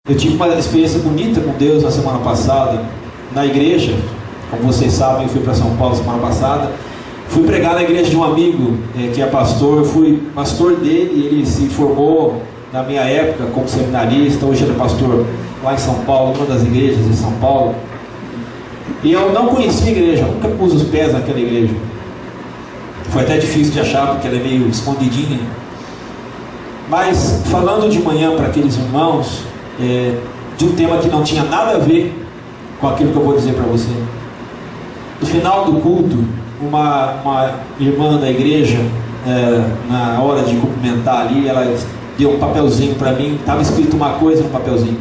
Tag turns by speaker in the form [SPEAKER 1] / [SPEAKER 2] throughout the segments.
[SPEAKER 1] Eu tive uma experiência bonita com Deus na semana passada, na igreja. Como vocês sabem, eu fui para São Paulo semana passada. Fui pregar na igreja de um amigo que é pastor. Eu fui pastor dele, ele se formou na minha época como seminarista. Hoje ele é pastor lá em São Paulo, uma das igrejas de São Paulo. E eu não conhecia a igreja, nunca pus os pés naquela igreja. Foi até difícil de achar, porque ela é meio escondidinha. Mas falando de manhã para aqueles irmãos, de um tema que não tinha nada a ver com aquilo que eu vou dizer para você. No final do culto, uma irmã da igreja, na hora de cumprimentar ali, ela deu um papelzinho para mim. Estava escrito uma coisa no papelzinho.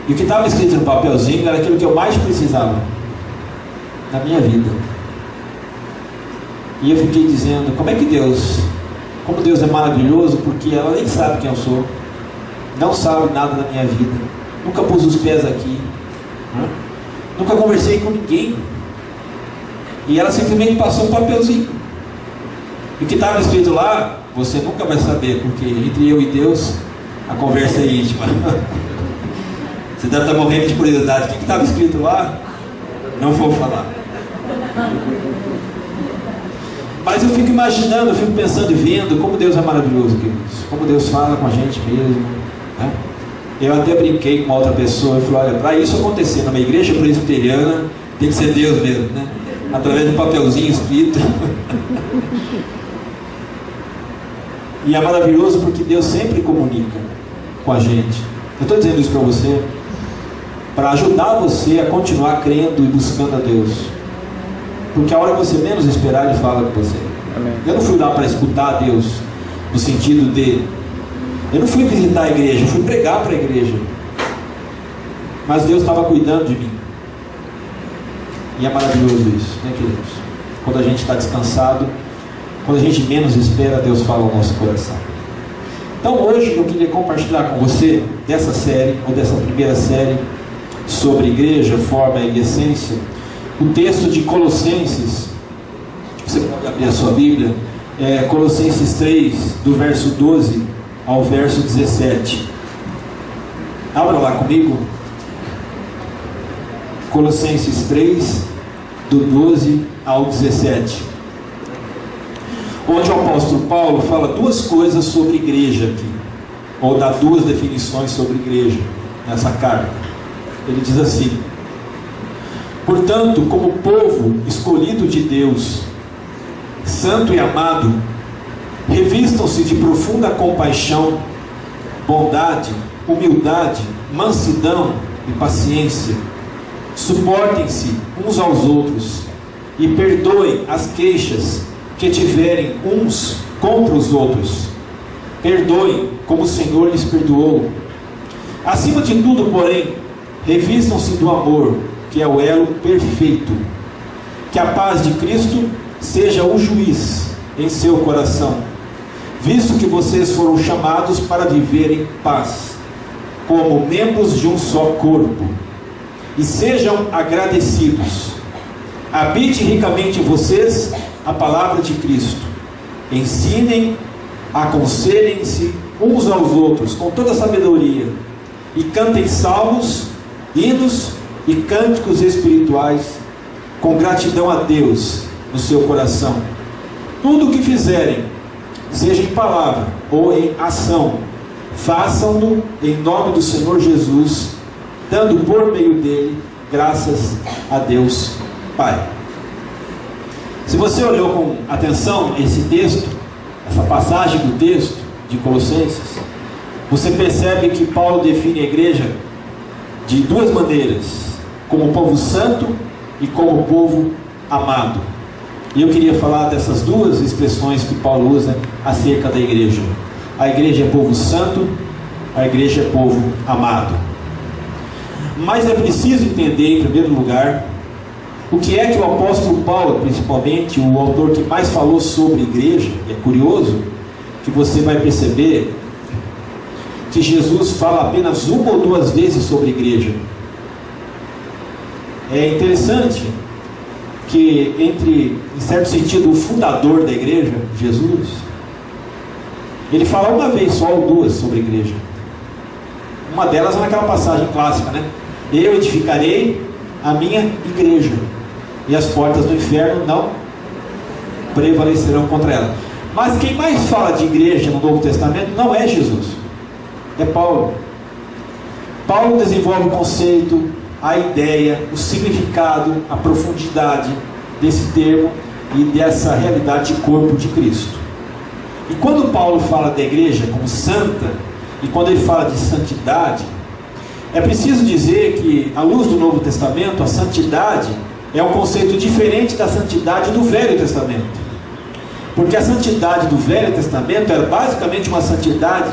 [SPEAKER 1] E o que estava escrito no papelzinho era aquilo que eu mais precisava na minha vida. E eu fiquei dizendo, como Deus é maravilhoso, porque ela nem sabe quem eu sou, não sabe nada da minha vida, nunca pus os pés aqui, nunca conversei com ninguém, e ela simplesmente passou um papelzinho. E o que estava escrito lá, você nunca vai saber, porque entre eu e Deus a conversa é íntima. Você deve estar morrendo de curiosidade. O que estava escrito lá? Não vou falar. Mas eu fico imaginando, eu fico pensando e vendo como Deus é maravilhoso, queridos. Como Deus fala com a gente mesmo, né? Eu até brinquei com uma outra pessoa e falei, olha, para isso acontecer numa igreja presbiteriana, tem que ser Deus mesmo, né? Através de um papelzinho escrito. E é maravilhoso porque Deus sempre comunica com a gente. Eu estou dizendo isso para você, para ajudar você a continuar crendo e buscando a Deus. Porque a hora que você menos esperar, Ele fala com você. Amém. Eu não fui lá para escutar Deus, no sentido de... Eu não fui visitar a igreja, eu fui pregar para a igreja. Mas Deus estava cuidando de mim. E é maravilhoso isso, né, queridos? Quando a gente está descansado, quando a gente menos espera, Deus fala ao nosso coração. Então hoje eu queria compartilhar com você dessa série, ou dessa primeira série, sobre igreja, forma e essência, o texto de Colossenses. Você pode abrir a sua Bíblia, Colossenses 3, do verso 12 ao verso 17. Abra lá comigo. Colossenses 3, do 12 ao 17. Onde o apóstolo Paulo fala duas coisas sobre igreja aqui, ou dá duas definições sobre igreja nessa carta. Ele diz assim: portanto, como povo escolhido de Deus, santo e amado, revistam-se de profunda compaixão, bondade, humildade, mansidão e paciência. Suportem-se uns aos outros e perdoem as queixas que tiverem uns contra os outros. Perdoem como o Senhor lhes perdoou. Acima de tudo, porém, revistam-se do amor, que é o elo perfeito. Que a paz de Cristo seja o juiz em seu coração, visto que vocês foram chamados para viver em paz, como membros de um só corpo. E sejam agradecidos. Habite ricamente em vocês a palavra de Cristo. Ensinem, aconselhem-se uns aos outros com toda a sabedoria, e cantem salmos, hinos e cânticos espirituais com gratidão a Deus no seu coração. Tudo o que fizerem, seja em palavra ou em ação, façam-no em nome do Senhor Jesus, dando por meio dele graças a Deus Pai. Se você olhou com atenção esse texto, essa passagem do texto de Colossenses, você percebe que Paulo define a igreja de duas maneiras: como povo santo e como povo amado. E eu queria falar dessas duas expressões que Paulo usa acerca da igreja. A igreja é povo santo, a igreja é povo amado. Mas é preciso entender, em primeiro lugar, o que é que o apóstolo Paulo, principalmente o autor que mais falou sobre igreja. É curioso que você vai perceber que Jesus fala apenas uma ou duas vezes sobre igreja. É interessante que em certo sentido, o fundador da igreja, Jesus, ele fala uma vez só ou duas sobre igreja. Uma delas é naquela passagem clássica, né? Eu edificarei a minha igreja, e as portas do inferno não prevalecerão contra ela. Mas quem mais fala de igreja no Novo Testamento não é Jesus, é Paulo. Paulo desenvolve o conceito, a ideia, o significado, a profundidade desse termo e dessa realidade de corpo de Cristo. E quando Paulo fala da igreja como santa, e quando ele fala de santidade, é preciso dizer que, à luz do Novo Testamento, a santidade é um conceito diferente da santidade do Velho Testamento. Porque a santidade do Velho Testamento era basicamente uma santidade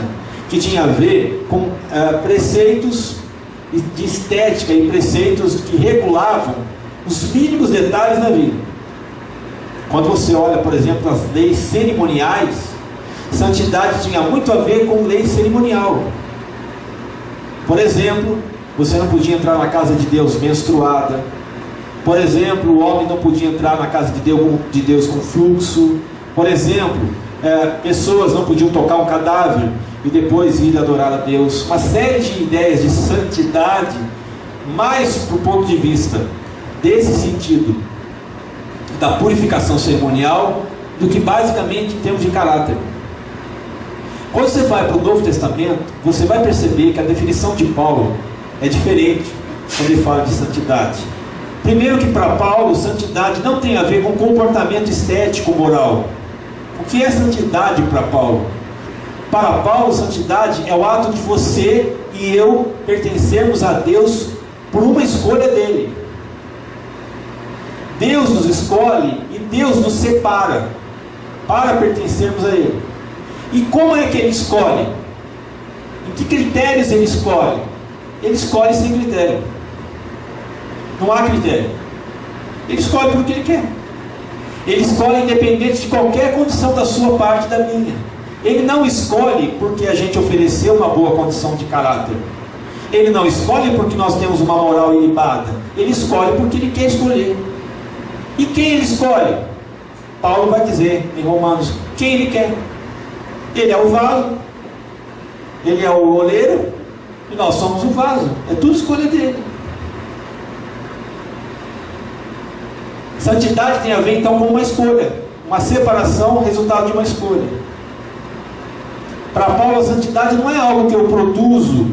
[SPEAKER 1] que tinha a ver com preceitos de estética e preceitos que regulavam os mínimos detalhes da vida. Quando você olha, por exemplo, as leis cerimoniais, santidade tinha muito a ver com lei cerimonial. Por exemplo, você não podia entrar na casa de Deus menstruada. Por exemplo, o homem não podia entrar na casa de Deus com fluxo. Por exemplo, pessoas não podiam tocar um cadáver e depois ir adorar a Deus. Uma série de ideias de santidade, mais do ponto de vista desse sentido da purificação cerimonial, do que basicamente em termos de caráter. Quando você vai para o Novo Testamento, você vai perceber que a definição de Paulo é diferente quando ele fala de santidade. Primeiro que para Paulo, santidade não tem a ver com comportamento estético moral. O que é santidade para Paulo? Para Paulo, santidade é o ato de você e eu pertencermos a Deus por uma escolha dele. Deus nos escolhe e Deus nos separa para pertencermos a Ele. E como é que Ele escolhe? Em que critérios Ele escolhe? Ele escolhe sem critério. Não há critério. Ele escolhe porque Ele quer. Ele escolhe independente de qualquer condição da sua parte e da minha. Ele não escolhe porque a gente ofereceu uma boa condição de caráter. Ele não escolhe porque nós temos uma moral ilibada. Ele escolhe porque Ele quer escolher. E quem Ele escolhe? Paulo vai dizer em Romanos, quem Ele quer. Ele é o vaso, Ele é o oleiro, e nós somos o vaso. É tudo escolha dele. Santidade tem a ver então com uma escolha, uma separação, resultado de uma escolha. Para Paulo, a santidade não é algo que eu produzo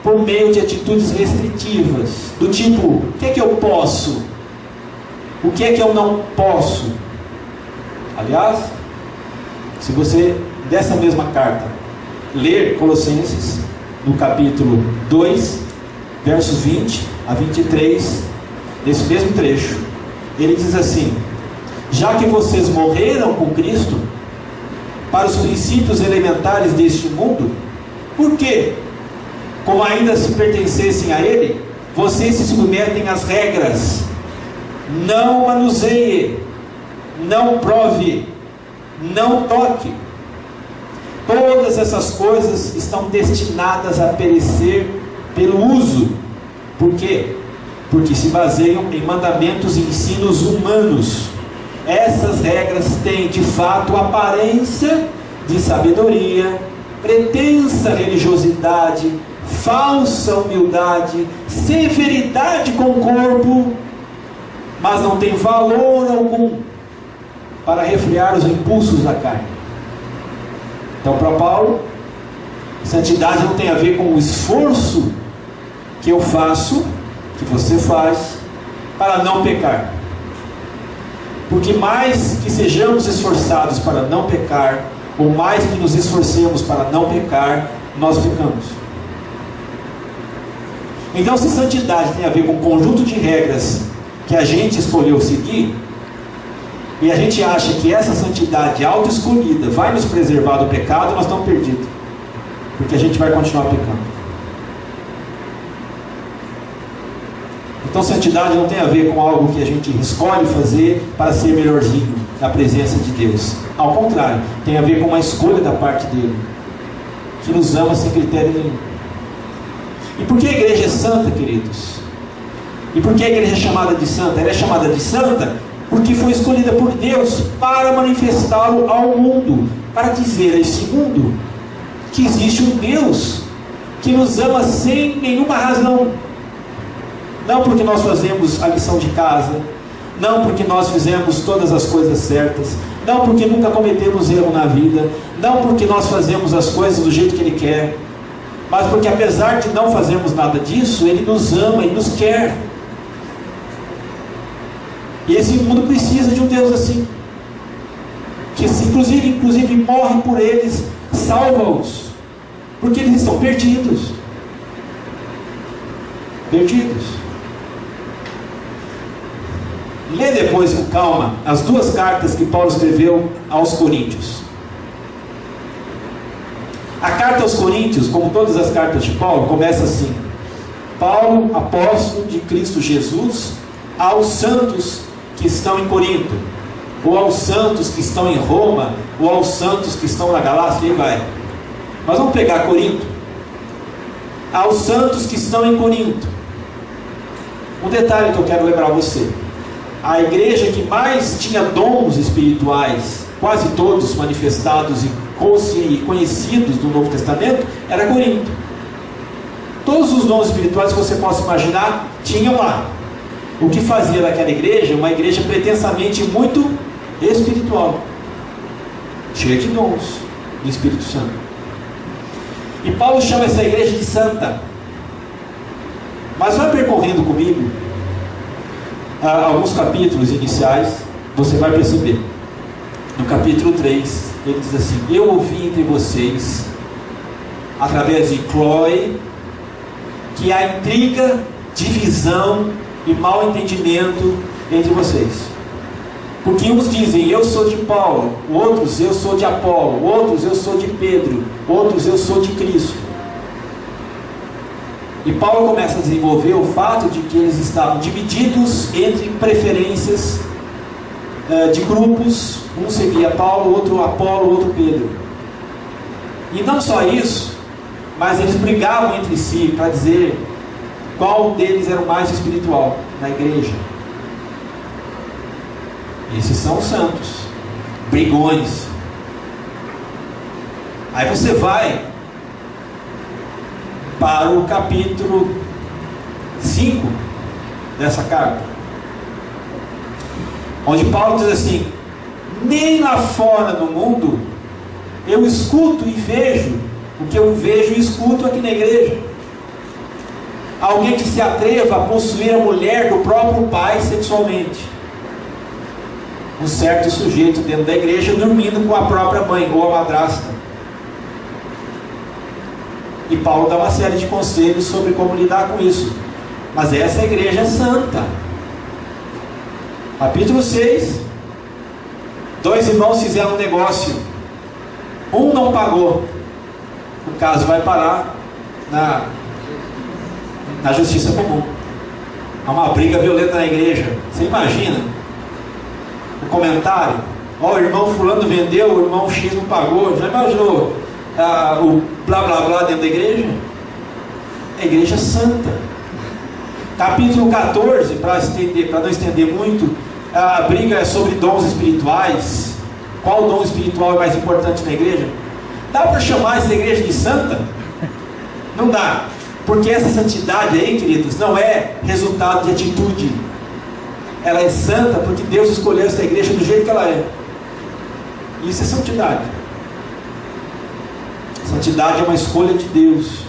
[SPEAKER 1] por meio de atitudes restritivas, do tipo, o que é que eu posso? O que é que eu não posso? Aliás, se você, dessa mesma carta, ler Colossenses, no capítulo 2, versos 20 a 23, nesse mesmo trecho, ele diz assim: já que vocês morreram com Cristo para os princípios elementares deste mundo, por quê? Como ainda se pertencessem a Ele, vocês se submetem às regras. Não manuseie, não prove, não toque. Todas essas coisas estão destinadas a perecer pelo uso. Por quê? Porque se baseiam em mandamentos e ensinos humanos. Essas regras têm de fato aparência de sabedoria, pretensa religiosidade, falsa humildade, severidade com o corpo, mas não tem valor algum para refrear os impulsos da carne. Então, para Paulo, santidade não tem a ver com o esforço que eu faço, que você faz, para não pecar. Porque mais que sejamos esforçados para não pecar, ou mais que nos esforcemos para não pecar, nós pecamos. Então, se santidade tem a ver com um conjunto de regras que a gente escolheu seguir, e a gente acha que essa santidade auto-escolhida vai nos preservar do pecado, nós estamos perdidos, porque a gente vai continuar pecando. Então, santidade não tem a ver com algo que a gente escolhe fazer para ser melhorzinho na presença de Deus. Ao contrário, tem a ver com uma escolha da parte dele, que nos ama sem critério nenhum. E por que a igreja é santa, queridos? E por que a igreja é chamada de santa? Ela é chamada de santa porque foi escolhida por Deus para manifestá-lo ao mundo, para dizer a esse mundo que existe um Deus que nos ama sem nenhuma razão. Não porque nós fazemos a lição de casa, não porque nós fizemos todas as coisas certas, não porque nunca cometemos erro na vida, não porque nós fazemos as coisas do jeito que Ele quer, mas porque apesar de não fazermos nada disso, Ele nos ama e nos quer. E esse mundo precisa de um Deus assim, que inclusive morre por eles, salva-os, porque eles estão perdidos. Lê depois com calma as 2 cartas que Paulo escreveu aos Coríntios. A carta aos Coríntios, como todas as cartas de Paulo, começa assim: Paulo, apóstolo de Cristo Jesus, aos santos que estão em Corinto, ou aos santos que estão em Roma, ou aos santos que estão na Galácia, e vai. Mas vamos pegar Corinto. Aos santos que estão em Corinto. Um detalhe que eu quero lembrar você: a igreja que mais tinha dons espirituais, quase todos manifestados e conhecidos do Novo Testamento, era Corinto. Todos os dons espirituais que você possa imaginar tinham lá. O que fazia daquela igreja uma igreja pretensamente muito espiritual, cheia de dons do Espírito Santo. E Paulo chama essa igreja de santa. Mas vai percorrendo comigo alguns capítulos iniciais, você vai perceber. No capítulo 3, ele diz assim: eu ouvi entre vocês, através de Cloe, que há intriga, divisão e mal entendimento entre vocês. Porque uns dizem, eu sou de Paulo, outros, eu sou de Apolo, outros, eu sou de Pedro, outros, eu sou de Cristo. E Paulo começa a desenvolver o fato de que eles estavam divididos entre preferências de grupos. Um seguia Paulo, outro Apolo, outro Pedro. E não só isso, mas eles brigavam entre si para dizer qual deles era o mais espiritual na igreja. Esses são os santos, brigões. Aí você vai para o capítulo 5 dessa carta, onde Paulo diz assim: nem lá fora no mundo eu escuto e vejo o que eu vejo e escuto aqui na igreja. Alguém que se atreva a possuir a mulher do próprio pai sexualmente. Um certo sujeito dentro da igreja dormindo com a própria mãe ou a madrasta. E Paulo dá uma série de conselhos sobre como lidar com isso. Mas essa igreja é santa. Capítulo 6. 2 irmãos fizeram um negócio. Um não pagou. O caso vai parar na justiça comum. Há uma briga violenta na igreja. Você imagina o comentário: ó, o irmão fulano vendeu, o irmão X não pagou. Já imaginou o blá blá blá dentro da igreja? A igreja é santa. Capítulo 14, para não estender muito, a briga é sobre dons espirituais. Qual dom espiritual é mais importante na igreja? Dá para chamar essa igreja de santa? Não dá. Porque essa santidade aí, queridos, não é resultado de atitude. Ela é santa porque Deus escolheu essa igreja do jeito que ela é. Isso é santidade. Santidade é uma escolha de Deus.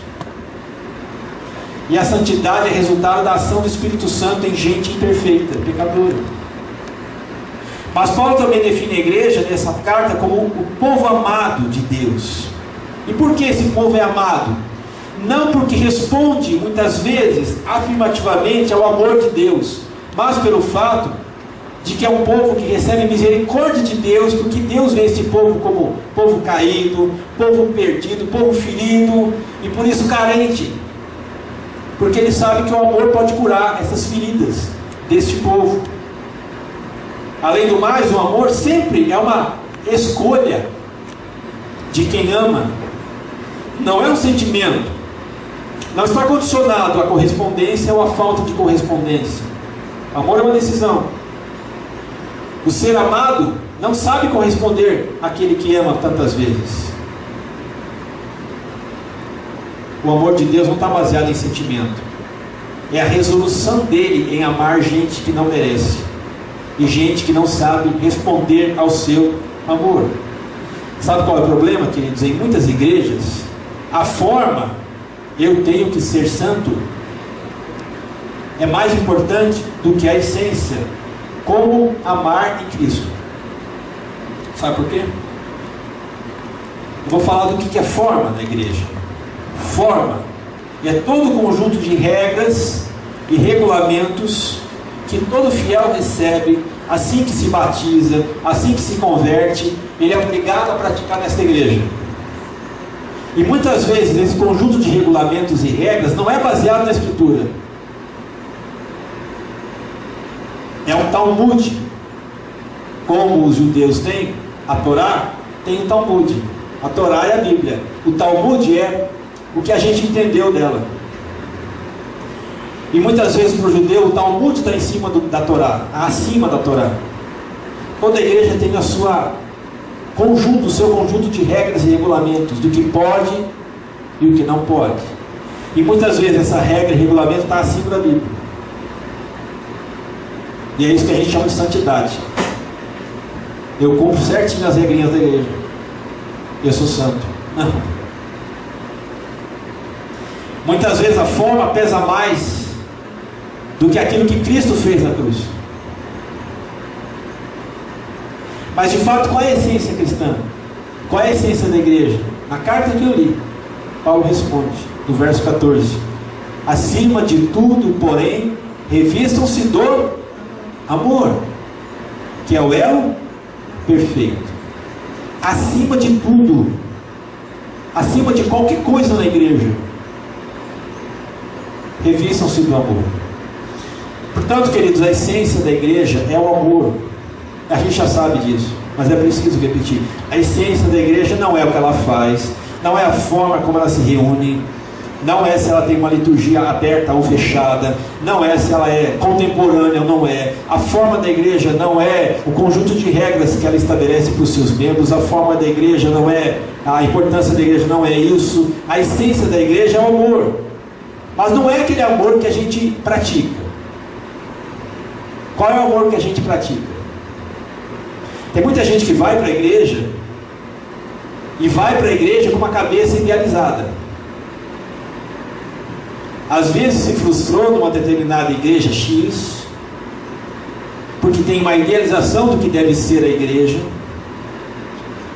[SPEAKER 1] E a santidade é resultado da ação do Espírito Santo em gente imperfeita, pecadora. Mas Paulo também define a igreja nessa carta como o povo amado de Deus. E por que esse povo é amado? Não porque responde muitas vezes afirmativamente ao amor de Deus, mas pelo fato de que é um povo que recebe misericórdia de Deus, porque Deus vê esse povo como povo caído, povo perdido, povo ferido, e por isso carente. Porque Ele sabe que o amor pode curar essas feridas deste povo. Além do mais, o amor sempre é uma escolha de quem ama. Não é um sentimento. Não está condicionado à correspondência ou à falta de correspondência. Amor é uma decisão. O ser amado não sabe corresponder àquele que ama tantas vezes. O amor de Deus não está baseado em sentimento. É a resolução dele em amar gente que não merece e gente que não sabe responder ao seu amor. Sabe qual é o problema, queridos? Em muitas igrejas, a forma, eu tenho que ser santo, é mais importante do que a essência, como amar em Cristo. Sabe por quê? Eu vou falar do que é forma na igreja. Forma é todo o conjunto de regras e regulamentos que todo fiel recebe assim que se batiza, assim que se converte. Ele é obrigado a praticar nesta igreja. E muitas vezes esse conjunto de regulamentos e regras não é baseado na Escritura. É um Talmud. Como os judeus têm a Torá, tem o Talmud. A Torá é a Bíblia. O Talmud é o que a gente entendeu dela. E muitas vezes para o judeu o Talmud está em cima da Torá, acima da Torá. Toda igreja tem o seu conjunto de regras e regulamentos, do que pode e o que não pode. E muitas vezes essa regra e regulamento está acima da Bíblia. E é isso que a gente chama de santidade. Eu cumpro certinho as regrinhas da igreja. Eu sou santo. Não. Muitas vezes a forma pesa mais do que aquilo que Cristo fez na cruz. Mas de fato, qual é a essência cristã? Qual é a essência da igreja? Na carta que eu li, Paulo responde, no verso 14: acima de tudo, porém, revistam-se do amor, que é o elo perfeito. Acima de tudo, acima de qualquer coisa na igreja, revistam-se do amor. Portanto, queridos, a essência da igreja é o amor. A gente já sabe disso, mas é preciso repetir. A essência da igreja não é o que ela faz, não é a forma como ela se reúne, não é se ela tem uma liturgia aberta ou fechada, não é se ela é contemporânea ou não é. A forma da igreja não é o conjunto de regras que ela estabelece para os seus membros. A forma da igreja não é, a importância da igreja não é isso. A essência da igreja é o amor, mas não é aquele amor que a gente pratica. Qual é o amor que a gente pratica? Tem muita gente que vai para a igreja e vai para a igreja com uma cabeça idealizada. Às vezes se frustrou numa determinada igreja X, porque tem uma idealização do que deve ser a igreja.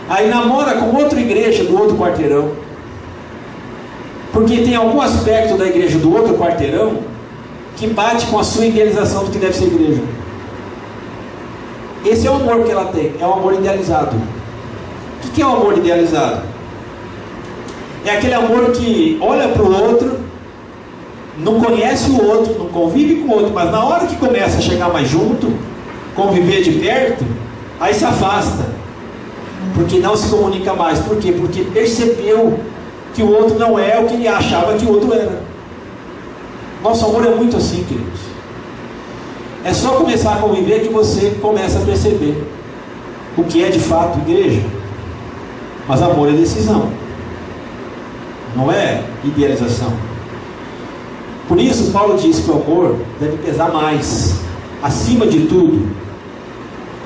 [SPEAKER 1] Aí namora com outra igreja do outro quarteirão, porque tem algum aspecto da igreja do outro quarteirão que bate com a sua idealização do que deve ser a igreja. Esse é o amor que ela tem, é o amor idealizado. O que é o amor idealizado? É aquele amor que olha para o outro, não conhece o outro, não convive com o outro, mas na hora que começa a chegar mais junto, conviver de perto, aí se afasta, porque não se comunica mais. Por quê? Porque percebeu que o outro não é o que ele achava que o outro era. Nosso amor é muito assim, queridos. É só começar a conviver que você começa a perceber o que é de fato igreja. Mas amor é decisão, não é idealização. Por isso Paulo diz que o amor deve pesar mais, acima de tudo,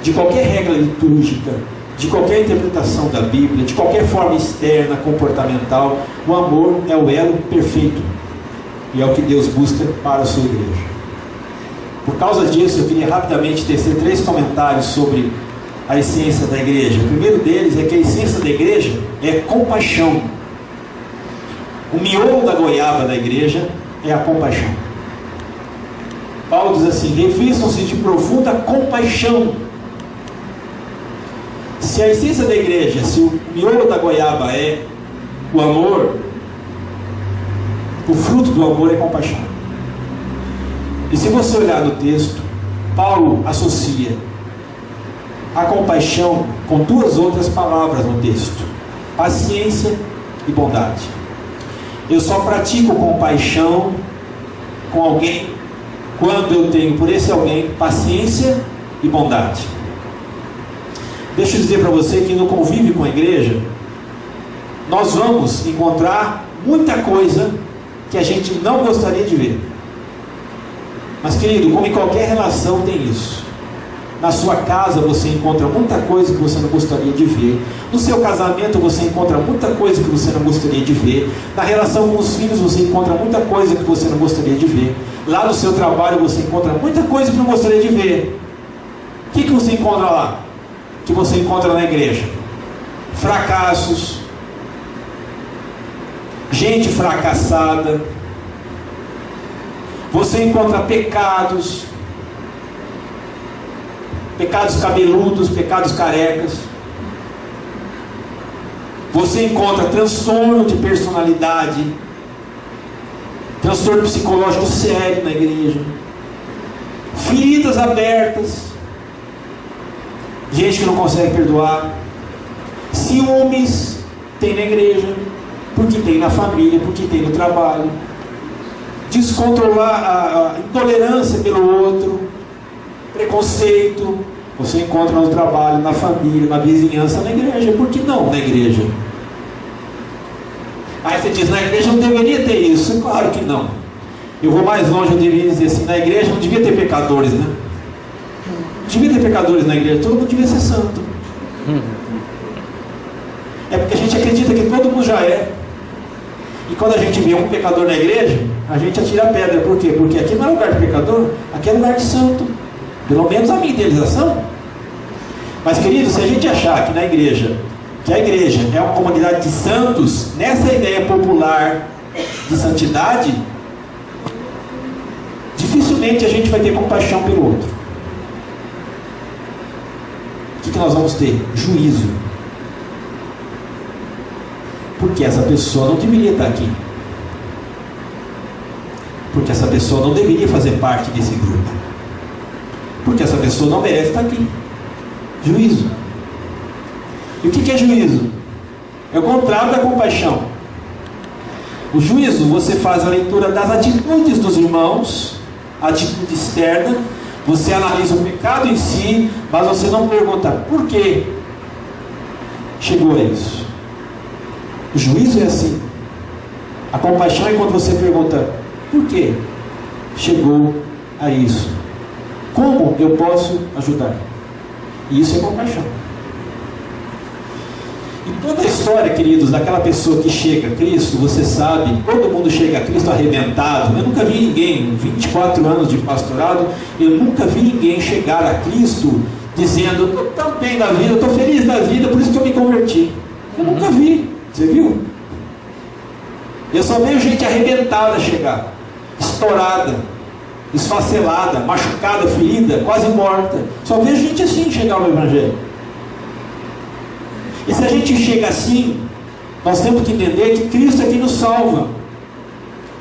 [SPEAKER 1] de qualquer regra litúrgica, de qualquer interpretação da Bíblia, de qualquer forma externa, comportamental. O amor é o elo perfeito, e é o que Deus busca para a sua igreja. Por causa disso, eu queria rapidamente tecer 3 comentários sobre a essência da igreja. O primeiro deles é que a essência da igreja é compaixão. O miolo da goiaba da igreja é a compaixão. Paulo diz assim: revistam-se de profunda compaixão. Se a essência da igreja, se o miolo da goiaba é o amor, o fruto do amor é compaixão. E se você olhar no texto, Paulo associa a compaixão com 2 outras palavras no texto: paciência e bondade. Eu só pratico compaixão com alguém quando eu tenho por esse alguém paciência e bondade. Deixa eu dizer para você que no convívio com a igreja, nós vamos encontrar muita coisa que a gente não gostaria de ver. Mas, querido, como em qualquer relação tem isso. Na sua casa você encontra muita coisa que você não gostaria de ver. No seu casamento você encontra muita coisa que você não gostaria de ver. Na relação com os filhos você encontra muita coisa que você não gostaria de ver. Lá no seu trabalho você encontra muita coisa que não gostaria de ver. O que você encontra lá? Que você encontra na igreja? Fracassos, gente fracassada. Você encontra pecados, pecados cabeludos, pecados carecas. Você encontra transtorno de personalidade, transtorno psicológico sério na igreja, feridas abertas, gente que não consegue perdoar, ciúmes tem na igreja, porque tem na família, porque tem no trabalho, descontrolar a intolerância pelo outro, preconceito, você encontra no trabalho, na família, na vizinhança, na igreja. Por que não na igreja? Aí você diz, na igreja não deveria ter isso. Claro que não. Eu vou mais longe, eu deveria dizer assim, na igreja não devia ter pecadores, né? Não devia ter pecadores na igreja, todo mundo devia ser santo. É porque a gente acredita que todo mundo já é. E quando a gente vê um pecador na igreja, a gente atira a pedra. Por quê? Porque aqui não é lugar de pecador, aqui é lugar de santo. Pelo menos a minha idealização. Mas, querido, se a gente achar que na igreja, que a igreja é uma comunidade de santos, nessa ideia popular de santidade, dificilmente a gente vai ter compaixão pelo outro. O que nós vamos ter? Juízo. Porque essa pessoa não deveria estar aqui. Porque essa pessoa não deveria fazer parte desse grupo. Porque essa pessoa não merece estar aqui. Juízo. E o que é juízo? É o contrário da compaixão. O juízo, você faz a leitura das atitudes dos irmãos, a atitude externa, você analisa o pecado em si, mas você não pergunta por que chegou a isso. O juízo é assim. A compaixão é quando você pergunta por que chegou a isso. Como eu posso ajudar? E isso é compaixão. E toda a história, queridos, daquela pessoa que chega a Cristo, você sabe, todo mundo chega a Cristo arrebentado. Eu nunca vi ninguém, em 24 anos de pastorado, eu nunca vi ninguém chegar a Cristo dizendo, eu estou tão bem na vida, eu estou feliz na vida, por isso que eu me converti. Eu nunca vi. Você viu? Eu só vejo gente arrebentada chegar, estourada, esfacelada, machucada, ferida, quase morta. Só vejo gente assim chegar no Evangelho. E se a gente chega assim, nós temos que entender que Cristo é quem nos salva.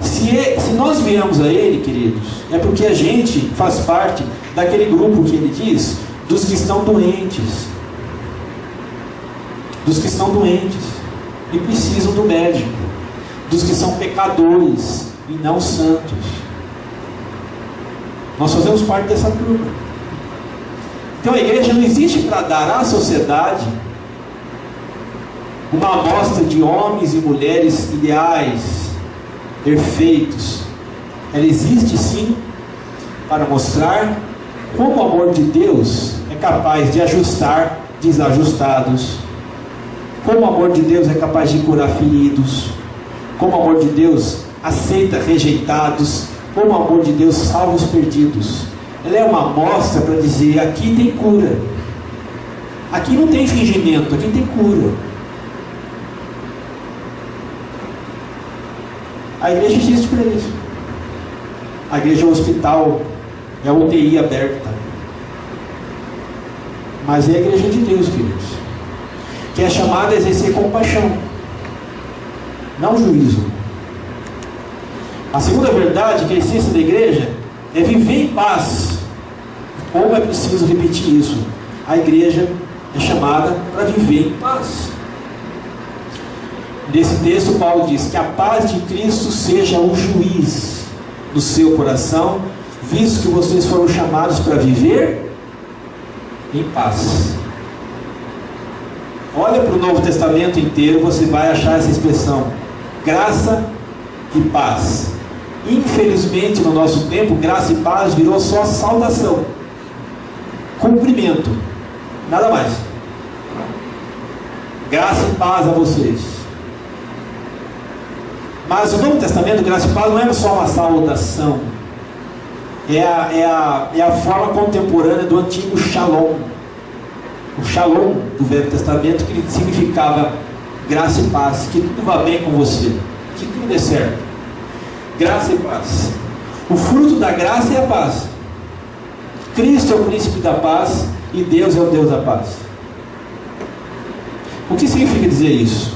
[SPEAKER 1] Se nós viemos a Ele, queridos, é porque a gente faz parte daquele grupo que Ele diz, dos que estão doentes. Dos que estão doentes e precisam do médico. Dos que são pecadores e não santos. Nós fazemos parte dessa turma. Então a igreja não existe para dar à sociedade uma amostra de homens e mulheres ideais, perfeitos. Ela existe sim para mostrar como o amor de Deus é capaz de ajustar desajustados, como o amor de Deus é capaz de curar feridos, como o amor de Deus aceita rejeitados, como o amor de Deus salva os perdidos. Ela é uma amostra para dizer, aqui tem cura, aqui não tem fingimento, aqui tem cura. A igreja existe para isso. A igreja é um hospital, é a UTI aberta, mas é a igreja de Deus, queridos, que é chamada a exercer compaixão, não juízo. A segunda verdade, que a essência da igreja é viver em paz. Como é preciso repetir isso? A igreja é chamada para viver em paz. Nesse texto, Paulo diz que a paz de Cristo seja o juiz do seu coração, visto que vocês foram chamados para viver em paz. Olha para o Novo Testamento inteiro, você vai achar essa expressão, graça e paz. Infelizmente, no nosso tempo, graça e paz virou só saudação, cumprimento, nada mais. Graça e paz a vocês. Mas o Novo Testamento, graça e paz, não é só uma saudação. É a forma contemporânea do antigo shalom. O shalom do Velho Testamento, que significava graça e paz, que tudo vá bem com você, que tudo dê certo. Graça e paz. O fruto da graça é a paz. Cristo é o príncipe da paz e Deus é o Deus da paz. O que significa dizer isso?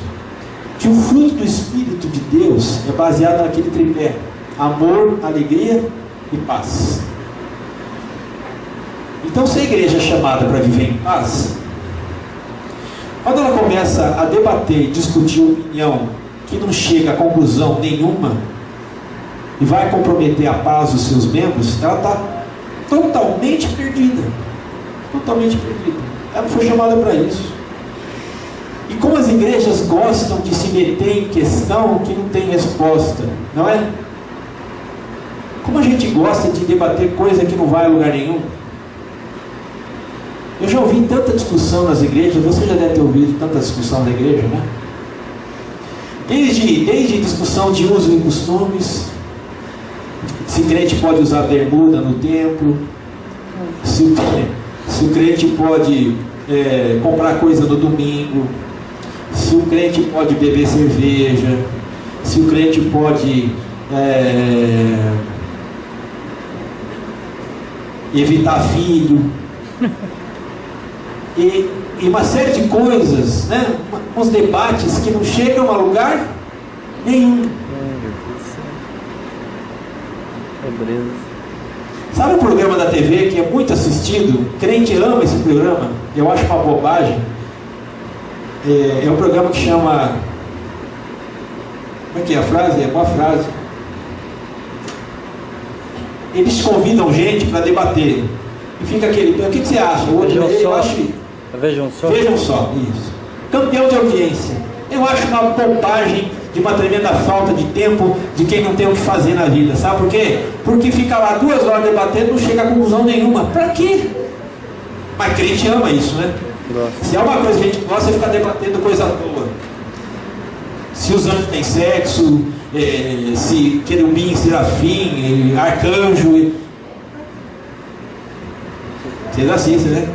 [SPEAKER 1] Que o fruto do Espírito de Deus é baseado naquele tripé: amor, alegria e paz. Então, se a igreja é chamada para viver em paz, quando ela começa a debater, discutir opinião que não chega a conclusão nenhuma e vai comprometer a paz dos seus membros, ela está totalmente perdida. Totalmente perdida. Ela não foi chamada para isso. E como as igrejas gostam de se meter em questão que não tem resposta, não é? Como a gente gosta de debater coisa que não vai a lugar nenhum. Eu já ouvi tanta discussão nas igrejas, você já deve ter ouvido tanta discussão na igreja, né? Desde discussão de uso e costumes, se o crente pode usar bermuda no templo, se o crente pode comprar coisa no domingo, se o crente pode beber cerveja, se o crente pode evitar filho, e uma série de coisas, né? Uns debates que não chegam a lugar nenhum. Sabe um programa da TV que é muito assistido? O crente ama esse programa, eu acho uma bobagem. É um programa que chama... Como é que é a frase? É uma frase. Eles convidam gente para debater. E fica aquele... O que você acha?
[SPEAKER 2] Vejam só.
[SPEAKER 1] Vejam só, isso. Campeão de audiência. Eu acho uma bobagem, de uma tremenda falta de tempo de quem não tem o que fazer na vida. Sabe por quê? Porque fica lá 2 horas debatendo e não chega a conclusão nenhuma. Pra quê? Mas crente ama isso, né? Se é uma coisa que a gente gosta, é ficar debatendo coisa à toa. Se os anjos têm sexo, se querubim, serafim, arcanjo. Vocês assistem, né?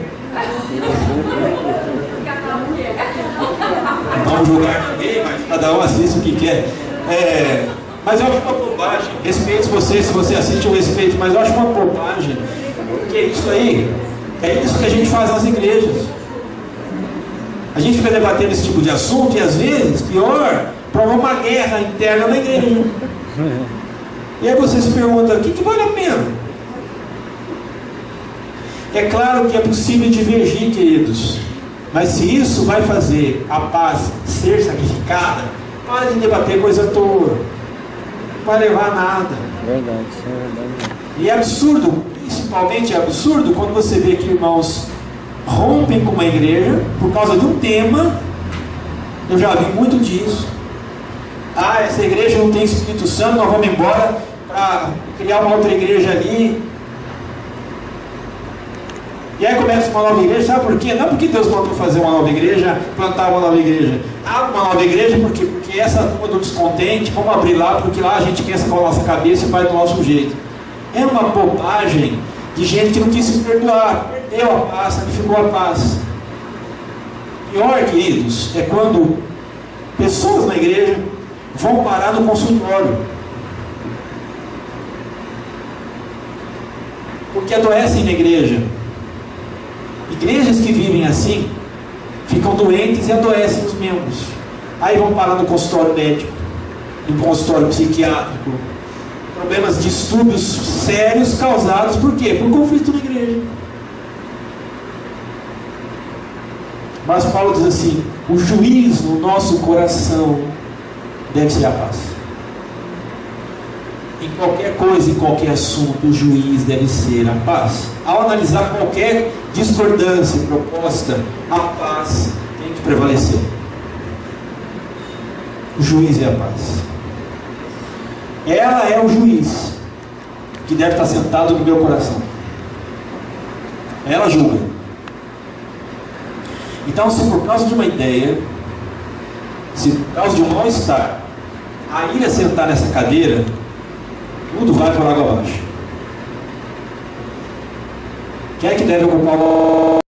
[SPEAKER 1] Não vamos julgar ninguém, mas cada um assiste o que quer. Mas eu acho uma bobagem. Respeito você, se você assiste, eu respeito, mas eu acho uma bobagem. Porque isso aí, é isso que a gente faz nas igrejas. A gente fica debatendo esse tipo de assunto e às vezes, pior, prova uma guerra interna na igreja. E aí você se pergunta, o que vale a pena? É claro que é possível divergir, queridos, mas se isso vai fazer a paz ser sacrificada, pode debater coisa à toa, não vai levar a nada.
[SPEAKER 2] Verdade, isso é verdade.
[SPEAKER 1] E é absurdo, principalmente é absurdo, quando você vê que irmãos rompem com uma igreja por causa de um tema. Eu já vi muito disso. Essa igreja não tem Espírito Santo, nós vamos embora para criar uma outra igreja ali. E aí começa uma nova igreja, sabe por quê? Não porque Deus mandou fazer uma nova igreja, plantar uma nova igreja. Uma nova igreja porque essa turma do descontente, vamos abrir lá, porque lá a gente pensa com a nossa cabeça e faz do nosso jeito. É uma bobagem de gente que não quis se perdoar, perdeu a paz, sacrificou a paz. Pior, queridos, é quando pessoas na igreja vão parar no consultório porque adoecem na igreja. Igrejas que vivem assim ficam doentes e adoecem os membros. Aí vão parar no consultório médico, no consultório psiquiátrico. Problemas, distúrbios sérios causados por quê? Por conflito na igreja. Mas Paulo diz assim: o juiz no nosso coração deve ser a paz. Em qualquer coisa, em qualquer assunto, o juiz deve ser a paz. Ao analisar qualquer discordância, proposta, a paz tem que prevalecer. o juiz é a paz. Ela é o juiz que deve estar sentado no meu coração. Ela julga. Então, se por causa de uma ideia, se por causa de um mal-estar, a ira sentar nessa cadeira, tudo vai por água abaixo. Quem é que deve ocupar o